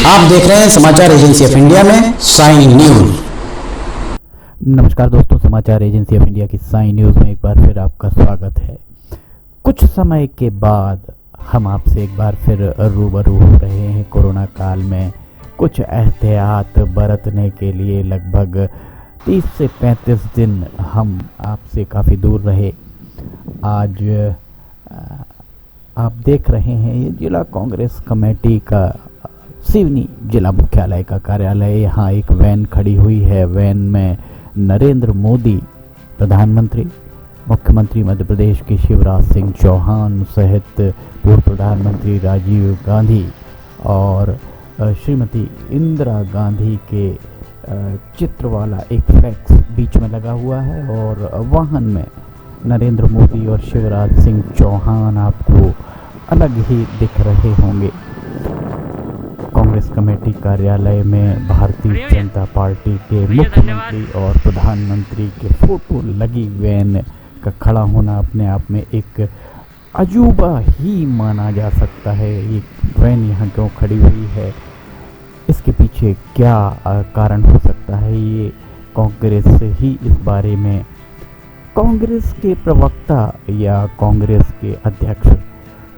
आप देख रहे हैं समाचार एजेंसी ऑफ इंडिया में साइन न्यूज। नमस्कार दोस्तों, समाचार एजेंसी ऑफ इंडिया की साइन न्यूज में एक बार फिर आपका स्वागत है। कुछ समय के बाद हम आपसे एक बार फिर रूबरू हो रहे हैं। कोरोना काल में कुछ एहतियात बरतने के लिए लगभग 30 से 35 दिन हम आपसे काफ़ी दूर रहे। आज आप देख रहे हैं ये जिला कांग्रेस कमेटी का सिवनी जिला मुख्यालय का कार्यालय। यहाँ एक वैन खड़ी हुई है। वैन में नरेंद्र मोदी, प्रधानमंत्री, मुख्यमंत्री मध्य प्रदेश के शिवराज सिंह चौहान सहित पूर्व प्रधानमंत्री राजीव गांधी और श्रीमती इंदिरा गांधी के चित्र वाला एक फ्लैक्स बीच में लगा हुआ है और वाहन में नरेंद्र मोदी और शिवराज सिंह चौहान आपको अलग ही दिख रहे होंगे। कांग्रेस कमेटी कार्यालय में भारतीय जनता पार्टी के मुख्यमंत्री और प्रधानमंत्री के फोटो लगी वैन का खड़ा होना अपने आप में एक अजूबा ही माना जा सकता है। ये वैन यहाँ क्यों खड़ी हुई है, इसके पीछे क्या कारण हो सकता है, ये कांग्रेस ही इस बारे में कांग्रेस के प्रवक्ता या कांग्रेस के अध्यक्ष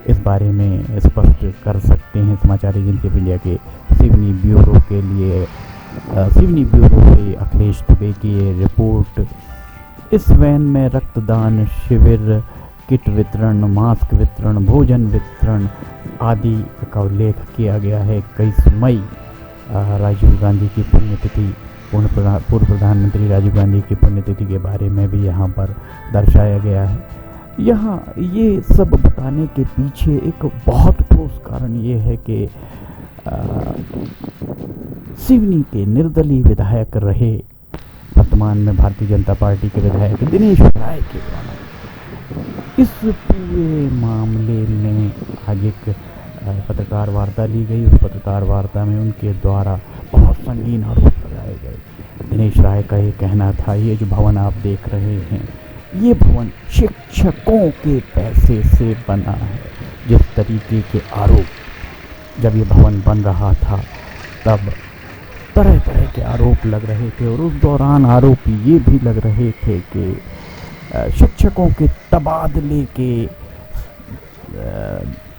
इस बारे में स्पष्ट कर सकते हैं। समाचार एजेंसी ऑफ इंडिया के सिवनी ब्यूरो के लिए सिवनी ब्यूरो से अखिलेश दुबे की ये रिपोर्ट। इस वैन में रक्तदान शिविर, किट वितरण, मास्क वितरण, भोजन वितरण आदि का उल्लेख किया गया है। 21 मई राजीव गांधी की पुण्यतिथि, पूर्व प्रधानमंत्री राजीव गांधी की पुण्यतिथि के बारे में भी यहाँ पर दर्शाया गया है। यहाँ ये सब बताने के पीछे एक बहुत ठोस कारण ये है कि सिवनी के निर्दलीय विधायक रहे, वर्तमान में भारतीय जनता पार्टी के विधायक दिनेश राय के द्वारा इस पूरे मामले में आज एक पत्रकार वार्ता ली गई। उस पत्रकार वार्ता में उनके द्वारा बहुत संगीन आरोप लगाए गए। दिनेश राय का ये कहना था, ये जो भवन आप देख रहे हैं, ये भवन शिक्षकों के पैसे से बना है। जिस तरीके के आरोप जब ये भवन बन रहा था तब तरह तरह के आरोप लग रहे थे और उस दौरान आरोप ये भी लग रहे थे कि शिक्षकों के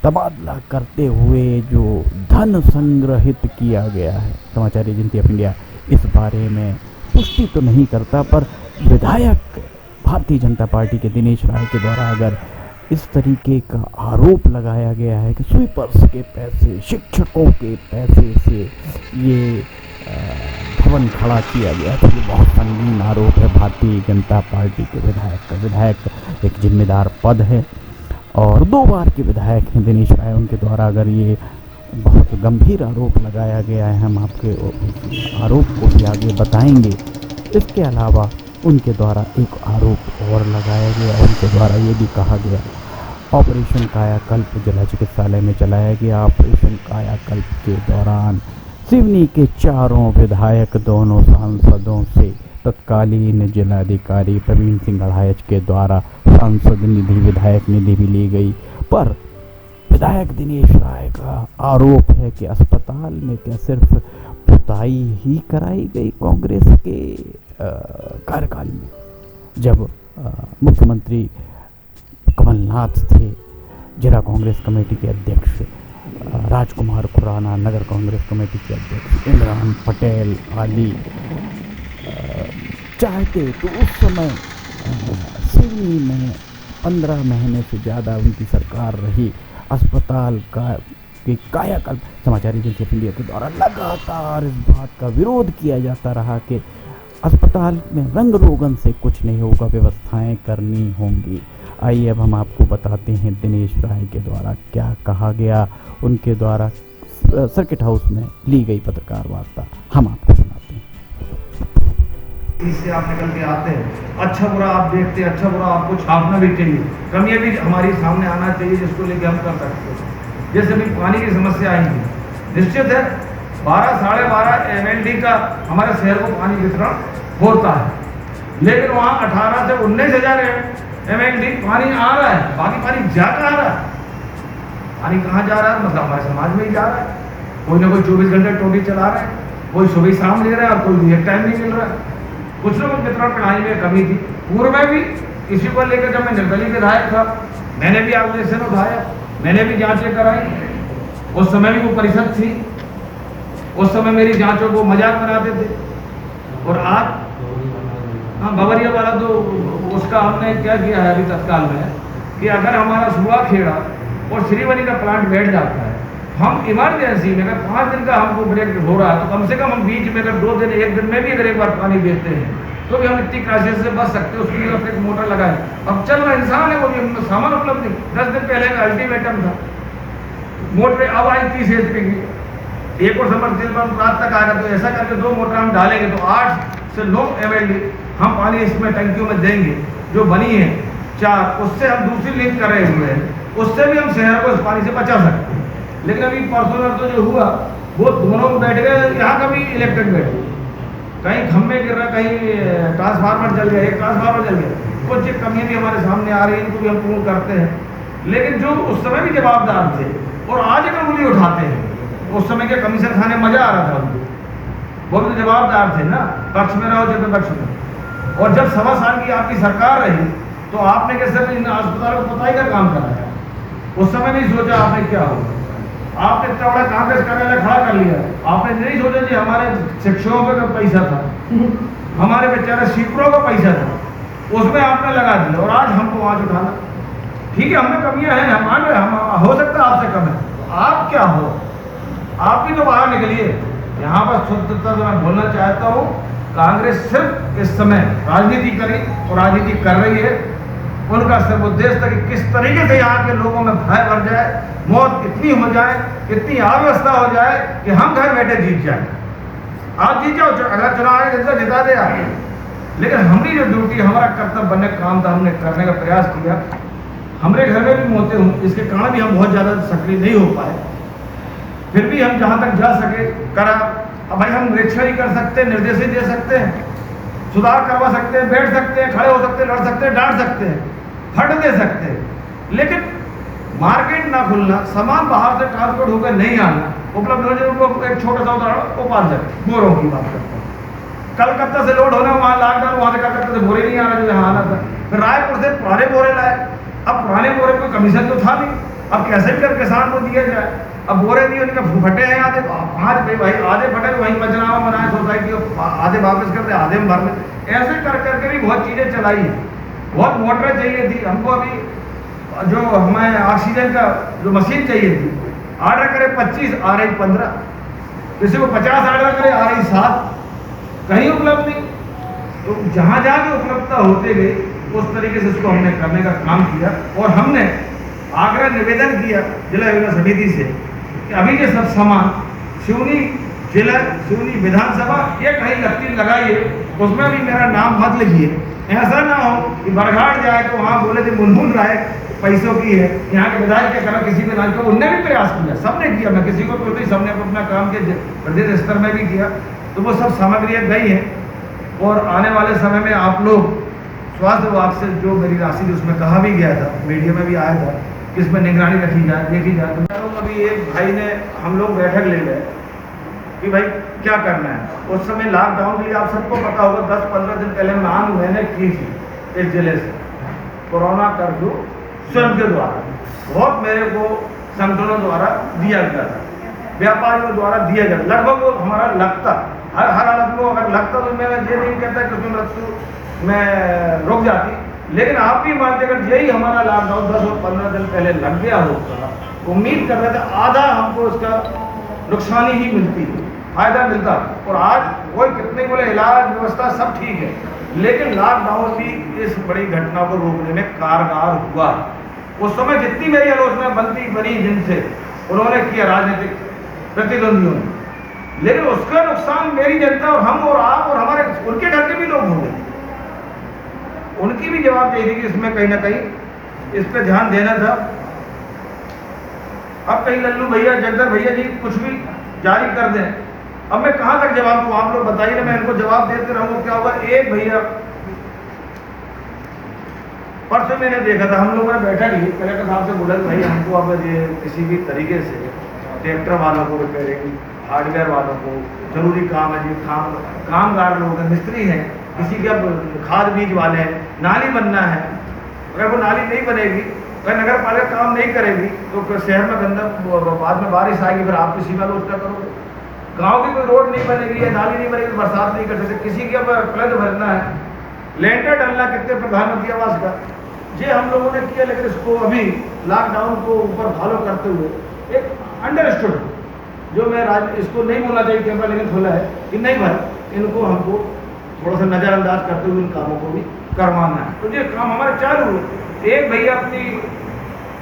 तबादला करते हुए जो धन संग्रहित किया गया है। समाचार एजेंसी ऑफ इंडिया इस बारे में पुष्टि तो नहीं करता, पर विधायक भारतीय जनता पार्टी के दिनेश राय के द्वारा अगर इस तरीके का आरोप लगाया गया है कि स्वीपर्स के पैसे, शिक्षकों के पैसे से ये भवन खड़ा किया गया, तो ये बहुत संगीन आरोप है भारतीय जनता पार्टी के विधायक का। विधायक एक जिम्मेदार पद है और 2 बार के विधायक हैं दिनेश राय। उनके द्वारा अगर ये बहुत गंभीर आरोप लगाया गया है, हम आपके आरोप को भी आगे बताएंगे। इसके अलावा उनके द्वारा एक आरोप और लगाया गया। उनके द्वारा ये भी कहा गया ऑपरेशन कायाकल्प जिला चिकित्सालय में चलाया गया। ऑपरेशन कायाकल्प के दौरान सिवनी के 4 विधायक, दोनों सांसदों से तत्कालीन जिलाधिकारी प्रवीण सिंह गढ़ायच के द्वारा सांसद निधि, विधायक निधि भी ली गई। पर विधायक दिनेश राय का आरोप है कि अस्पताल में क्या सिर्फ पुताई ही कराई गई कांग्रेस के कार्यकाल में, जब मुख्यमंत्री कमलनाथ थे, जिला कांग्रेस कमेटी के अध्यक्ष राजकुमार खुराना, नगर कांग्रेस कमेटी के अध्यक्ष इमरान पटेल आदि चाहते तो उस समय सिवनी में 15 महीने से ज़्यादा उनकी सरकार रही। अस्पताल का कायाकल्प समाचार एजेंसी ऑफ इंडिया के द्वारा लगातार इस बात का विरोध किया जाता रहा कि अस्पताल में रंग रोगन से कुछ नहीं होगा, व्यवस्थाएं करनी होंगी। आइए अब हम आपको बताते हैं दिनेश राय के द्वारा क्या कहा गया। उनके द्वारा सर्किट हाउस में ली गई पत्रकार वार्ता हम आपको सुनाते हैं। इससे आप निकल के आते हैं, अच्छा बुरा आप देखते हैं, अच्छा बुरा आपको छापना भी चाहिए, कमियां भी हमारी सामने आना चाहिए जिसको लेके हम कर सकते हैं। जैसे भी पानी की समस्या आएंगी, निश्चित है 12 साढ़े 12 MLD का हमारे शहर को पानी वितरण होता है, लेकिन वहाँ 18 से 19,000 MLD पानी आ रहा है, बाकी पानी जा कहाँ रहा है? पानी कहाँ जा रहा है? मतलब हमारे समाज में ही जा रहा है। कोई ना कोई 24 घंटे टोटी चला रहे हैं, कोई सुबह शाम ले रहा है और कोई एक टाइम नहीं मिल रहा है। कुछ ना कुछ वितरण प्रणाली में कमी थी। पूर्व में भी इसी को लेकर जब मैं निर्दलीय विधायक था, मैंने भी आवेदन उठाया, मैंने भी जांचें कराई। उस समय भी वो परिषद थी, उस समय मेरी जांचों को मजाक बनाते थे। और आज हाँ, बवरिया वाला तो उसका हमने क्या किया है अभी तत्काल में कि अगर हमारा सुबह खेड़ा और श्रीवनी का प्लांट बैठ जाता है, हम इमरजेंसी में अगर 5 दिन का हमको ब्रेक हो रहा है तो कम से कम हम बीच में अगर 2 दिन 1 दिन में भी अगर एक बार पानी देते हैं तो भी हम इतनी क्राइसिस से बच सकते हैं। उसके लिए अपने एक मोटर लगाए। अब चल रहा इंसान है, वो भी सामान उपलब्ध नहीं। 10 दिन पहले का अल्टीमेटम था, मोटर अब आई 30 HP की, एक और समर्सिबल पंप रात तक आएगा। तो ऐसा करके 2 मोटर हम डालेंगे तो 8 से 9 MLD हम पानी इसमें टंकियों में देंगे। जो बनी है 4, उससे हम दूसरी लिंक कर रहे हुए हैं, उससे भी हम शहर को इस पानी से बचा सकते हैं। लेकिन अभी परसों तो जो हुआ वो दोनों बैठ गए, यहाँ का भी इलेक्ट्रिक बैठ गए, कहीं खम्भे गिर रहा, कहीं ट्रांसफार्मर जल गया, एक ट्रांसफार्मर जल गया। कुछ कमियाँ भी हमारे सामने आ रही हैं, इनको भी हम पूर्ण करते हैं। लेकिन जो उस समय भी जवाबदार थे और आज अगर उंगली उठाते हैं, उस समय के कमीशन खाने मजा आ रहा था उनको, वो भी तो जवाबदार थे ना, पक्ष में रहो जब विपक्ष में। और जब 1.25 साल की आपकी सरकार रही तो आपने कैसे इन अस्पतालों को पताई का काम कराया। उस समय नहीं सोचा आपने क्या होगा। आपने इतना बड़ा कांग्रेस कार्यालय खड़ा कर लिया, आपने नहीं सोचा जी हमारे शिक्षकों का पैसा था, हमारे बेचारे सीकरों का पैसा था, उसमें आपने लगा दिया और आज हमको वहाँ से उठाना। ठीक है, हमें कमियां हैं, हम मान रहे, हम हो सकता है आपसे कम है, तो आप क्या हो, आप भी तो बाहर निकलिए। यहाँ पर शुद्धता से मैं बोलना चाहता हूँ, कांग्रेस सिर्फ इस समय राजनीति करी और राजनीति कर रही है। उनका सिर्फ उद्देश्य था कि किस तरीके से यहाँ के लोगों में भय भर जाए, मौत इतनी हो जाए, इतनी अव्यवस्था हो जाए कि हम घर बैठे जीत जाए। आप जीत जाओ, अगर चुनाव आए जितना जिता दे आप, लेकिन हमारी जो ड्यूटी, हमारा कर्तव्य बनने का काम था, हमने करने का प्रयास किया। हमारे घर में भी मौतें हुई, इसके कारण भी हम बहुत ज़्यादा सक्रिय नहीं हो पाए। फिर भी हम जहाँ तक जा सके करा। अब भाई हम निरीक्षण ही कर सकते हैं, निर्देश ही दे सकते हैं, सुधार करवा सकते हैं, बैठ सकते हैं, खड़े हो सकते हैं, लड़ सकते हैं, डांट सकते हैं, फट दे सकते हैं, लेकिन मार्केट ना खुलना, सामान बाहर से ट्रांसपोर्ट होकर नहीं आना, उपलब्ध हो जाए। एक छोटा सा उदाहरण उपार्जन बोरों की बात करते हैं, कलकत्ता से लोड होना, वहाँ लॉकडाउन, वहाँ से कलकत्ता से बोरे नहीं आ रहा जो यहाँ आना था। फिर रायपुर से पुराने बोरे लाए। अब पुराने बोरे कोई कमीशन तो था नहीं, अब कैसे भी कर किसान को दिया जाए। अब बोरे दिए, उनके फटे हैं आधे, 5 भाई आधे फटे तो वहीं पंचनामा बनाए सोसाइटी को, आधे वापस कर दे, आधे में भर ले। ऐसे कर करके भी बहुत चीज़ें चलाई है। बहुत मोटरें चाहिए थी हमको, अभी जो हमें ऑक्सीजन का जो मशीन चाहिए थी, ऑर्डर करे 25, आ रही 15, किसी को 50 ऑर्डर करे, आ रही 7, कहीं उपलब्ध नहीं। तो जहाँ जहाँ की उपलब्धता होते गई, उस तरीके से इसको हमने करने का काम किया। और हमने आग्रह निवेदन किया जिला योजना समिति से कि अभी ये सब सामान सिवनी जिला, सिवनी विधानसभा ये कहीं लकीर लगाइए, उसमें भी मेरा नाम मत लिखिए। ऐसा ना हो कि बरघाट जाए तो वहाँ बोले थे मुनमुन राय पैसों की है, यहाँ के विधायक के करा किसी विधायक को, उनने भी प्रयास किया, सबने किया, मैं किसी को नहीं, सबने अपना काम के प्रदेश स्तर में भी किया। तो वो सब सामग्रियाँ गई हैं और आने वाले समय में आप लोग स्वास्थ्य विभाग से जो मेरी राशि थी उसमें कहा भी गया था, मीडिया में भी आया था कि इसमें निगरानी रखी जाए, देखी जाए। तो अभी एक भाई ने, हम लोग बैठक ले गए कि भाई क्या करना है। उस समय लॉकडाउन के लिए आप सबको पता होगा 10-15 दिन पहले मांग मैंने की थी इस जिले से, कोरोना कर्फ्यू स्वयं के द्वारा बहुत मेरे को संगठनों द्वारा दिया गया था, व्यापारियों द्वारा दिया गया, लगभग वो हमारा लगता हर हालत में, अगर लगता तो मैं ये नहीं कहता कि उसमें रस्तू मैं रुक जाती, लेकिन आप भी मानते अगर यही हमारा लॉकडाउन 10 और 15 दिन पहले लग गया होता, उम्मीद कर रहे थे आधा हमको उसका नुकसानी ही मिलती, फायदा मिलता। और आज कोई कितने बोले इलाज व्यवस्था सब ठीक है, लेकिन लॉकडाउन भी इस बड़ी घटना को रोकने में कारगर हुआ। उस समय जितनी मेरी आलोचना बनती बनी जिनसे उन्होंने किया राजनीतिक प्रतिद्वंदियों ने, लेकिन उसका नुकसान मेरी जनता और हम और आप और हमारे उनके घर के भी लोग हो गए। उनकी भी जवाबदेही थी कि इसमें कहीं ना कहीं इस पर ध्यान देना था। अब कहीं लल्लू भैया, जगदर भैया जी कुछ भी जारी कर दें, अब मैं कहाँ तक जवाब दूँ, आप लोग बताइए ना, मैं इनको जवाब देते रहूँगा। क्या होगा, एक भैया परसों मैंने देखा था, हम लोगों ने बैठक ली, कलेक्टर साहब से बोला भाई हमको अब ये किसी भी तरीके से ट्रैक्टर वालों को रिपेयरिंग, हार्डवेयर वालों को जरूरी काम है जी, कामगार लोग हैं, मिस्त्री हैं, किसी के अब खाद बीज वाले हैं, नाली बनना है। अगर वो नाली नहीं बनेगी, अगर नगर पालिका काम नहीं करेगी तो शहर में गंदा, बाद में बारिश आएगी, फिर आप किसी का रोजगार करोगे। गांव की कोई रोड नहीं बनेगी या नाली नहीं बनेगी, बरसात नहीं कर सकते, किसी के अब प्लग भरना है, लेंटर डालना, कितने प्रधानमंत्री आवास का ये हम लोगों ने किया। लेकिन इसको अभी लॉकडाउन को ऊपर फॉलो करते हुए एक अंडरस्टूड, जो मैं इसको नहीं बोलना चाहिए कैमरा, लेकिन खोला है कि नहीं भाई इनको हमको थोड़ा सा नज़रअंदाज करते हुए इन कामों को भी करवाना है। तो ये काम हमारे चालू है। एक भैया अपनी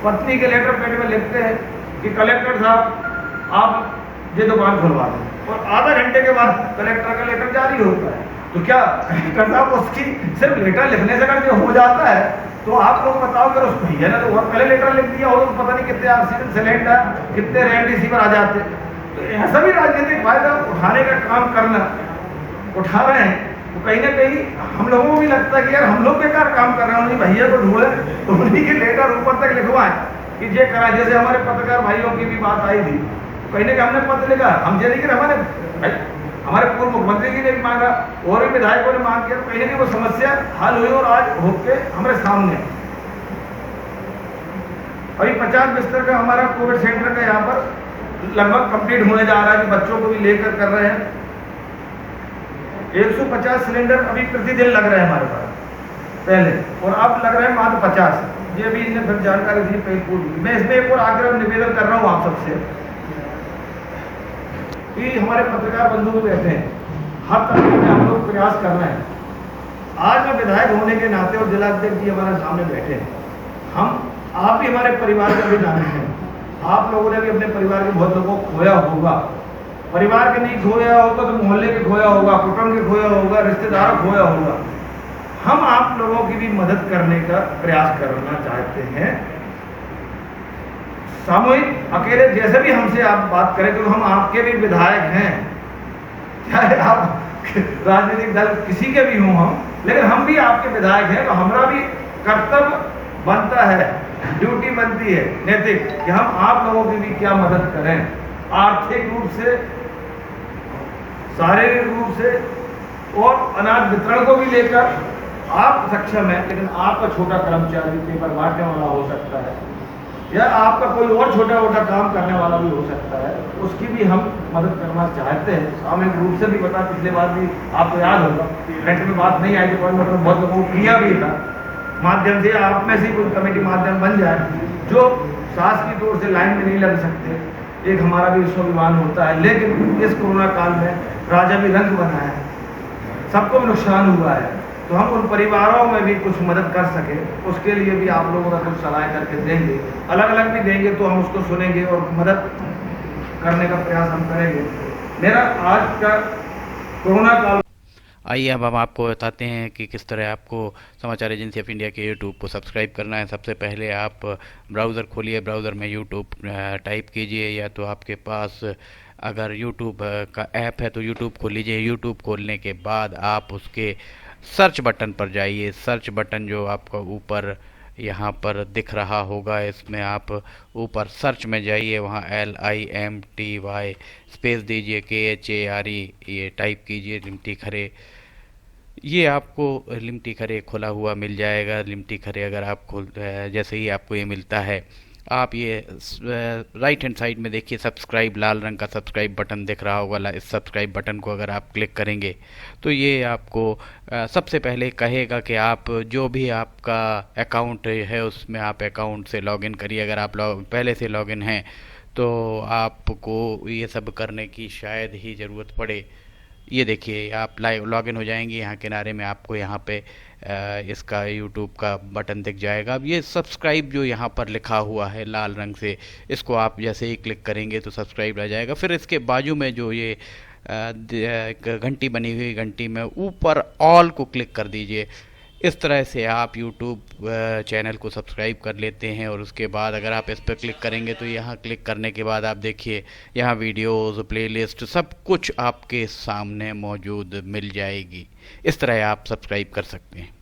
पत्नी के लेटर पैड में लिखते हैं कि कलेक्टर साहब आप ये दुकान खुलवा दें, और आधा घंटे के बाद कलेक्टर का लेटर जारी होता है। तो क्या कलेक्टर साहब उसकी सिर्फ लेटर लिखने से अगर हो जाता है तो आप लोग बताओ, अगर उस भैया ने तो बहुत पहले लेटर लिख दिया हो तो पता नहीं कितने ऑक्सीजन सिलेंडर, कितने रेड रिसीवर आ जाते। तो ऐसा भी राजनीतिक फायदा उठाने का काम करना उठा रहे हैं, तो कहीं ना कहीं हम लोगों को भी लगता है कि यार हम लोग बेकार काम कर रहे हैं, उन्हीं भैया को ढूंढे तो उन्हीं के लेटर ऊपर तक लिखवाएं कि ये करा। जैसे हमारे पत्रकार भाइयों की भी बात आई थी, कहीं ना कहीं हमने पत्र लिखा, हम ये लेकिन हमारे पूर्व मुख्यमंत्री जी ने भी मांगा और भी विधायकों ने मांग किया, तो कहीं ना कहीं वो समस्या हल हुई और आज होके हमारे सामने। अभी 50 बिस्तर का हमारा कोविड सेंटर का यहाँ पर लगभग कंप्लीट होने जा रहा है, कि बच्चों को भी लेकर कर रहे हैं। 150 सिलेंडर अभी प्रतिदिन लग रहे हैं हमारे पास पहले, और अब लग रहे हैं मात्र 50। ये भी इन्हें फिर जानकारी दी पेपर। मैं इसमें एक और आग्रह निवेदन कर रहा हूँ आप सबसे कि हमारे पत्रकार बंधु भी बैठे हैं, हर तरह में हम लोग प्रयास कर रहे हैं। आज मैं विधायक होने के नाते और जिलाध्यक्ष जी हमारे सामने बैठे हैं, आप भी हमारे परिवार का भी नागरिक हैं। आप लोगों ने भी अपने परिवार के बहुत लोगों को खोया होगा, परिवार के नहीं खोया होगा तो मोहल्ले के खोया होगा, कुटुंब के खोया होगा, रिश्तेदारों खोया होगा। हम आप लोगों की भी मदद करने का प्रयास करना चाहते हैं, सामूहिक, अकेले जैसे भी हमसे आप बात करें, तो हम आपके भी विधायक हैं, चाहे आप राजनीतिक दल किसी के भी हों हम, लेकिन हम भी आपके विधायक हैं। तो हमारा भी कर्तव्य बनता है, ड्यूटी बनती है नैतिक, कि हम आप लोगों की भी क्या मदद करें, आर्थिक रूप से, शारीरिक रूप से, और अनाज वितरण को भी लेकर आप सक्षम हैं। लेकिन आपका छोटा कर्मचारी पेपर बांटने वाला हो सकता है, या आपका कोई और छोटा मोटा काम करने वाला भी हो सकता है, उसकी भी हम मदद करना चाहते हैं सामूहिक रूप से भी। बता, पिछले बार भी आपको याद होगा फ्रंट में बात नहीं आई थी, मतलब बहुत लोगों को किया भी था, माध्यम से आप में से कोई कमेटी माध्यम बन जाए, जो शासकीय तौर से लाइन में नहीं लग सकते। एक हमारा भी स्वाभिमान होता है, लेकिन इस कोरोना काल में राजा भी रंग बना है, सबको भी नुकसान हुआ है, तो हम उन परिवारों में भी कुछ मदद कर सके, उसके लिए भी आप लोगों का कुछ सलाह करके देंगे, अलग अलग भी देंगे, तो हम उसको सुनेंगे और मदद करने का प्रयास हम करेंगे। मेरा आज का कोरोना काल। आइए अब हम आपको बताते हैं कि किस तरह आपको समाचार एजेंसी ऑफ इंडिया के यूट्यूब को सब्सक्राइब करना है। सबसे पहले आप ब्राउज़र खोलिए, ब्राउज़र में यूट्यूब टाइप कीजिए, या तो आपके पास अगर यूट्यूब का ऐप है तो यूट्यूब खोल लीजिए। यूट्यूब खोलने के बाद आप उसके सर्च बटन पर जाइए। सर्च बटन जो आपका ऊपर यहाँ पर दिख रहा होगा, इसमें आप ऊपर सर्च में जाइए, वहाँ LIMTY स्पेस दीजिए, KHARE ये टाइप कीजिए, लिमटी खरे। ये आपको लिमटी खरे खुला हुआ मिल जाएगा। लिमटी खरे अगर आप जैसे ही आपको ये मिलता है, आप ये राइट हैंड साइड में देखिए सब्सक्राइब, लाल रंग का सब्सक्राइब बटन दिख रहा होगा। इस सब्सक्राइब बटन को अगर आप क्लिक करेंगे तो ये आपको सबसे पहले कहेगा कि आप जो भी आपका अकाउंट है उसमें आप अकाउंट से लॉगिन करिए। अगर आप पहले से लॉगिन हैं तो आपको ये सब करने की शायद ही ज़रूरत पड़े। ये देखिए आप लॉगिन हो जाएंगे, यहाँ किनारे में आपको यहाँ पे इसका यूट्यूब का बटन दिख जाएगा। अब ये सब्सक्राइब जो यहाँ पर लिखा हुआ है लाल रंग से, इसको आप जैसे ही क्लिक करेंगे तो सब्सक्राइब आ जाएगा। फिर इसके बाजू में जो ये घंटी बनी हुई, घंटी में ऊपर ऑल को क्लिक कर दीजिए। इस तरह से आप यूट्यूब चैनल को सब्सक्राइब कर लेते हैं। और उसके बाद अगर आप इस पर क्लिक करेंगे तो यहाँ क्लिक करने के बाद आप देखिए यहाँ वीडियोस, प्लेलिस्ट सब कुछ आपके सामने मौजूद मिल जाएगी। इस तरह आप सब्सक्राइब कर सकते हैं।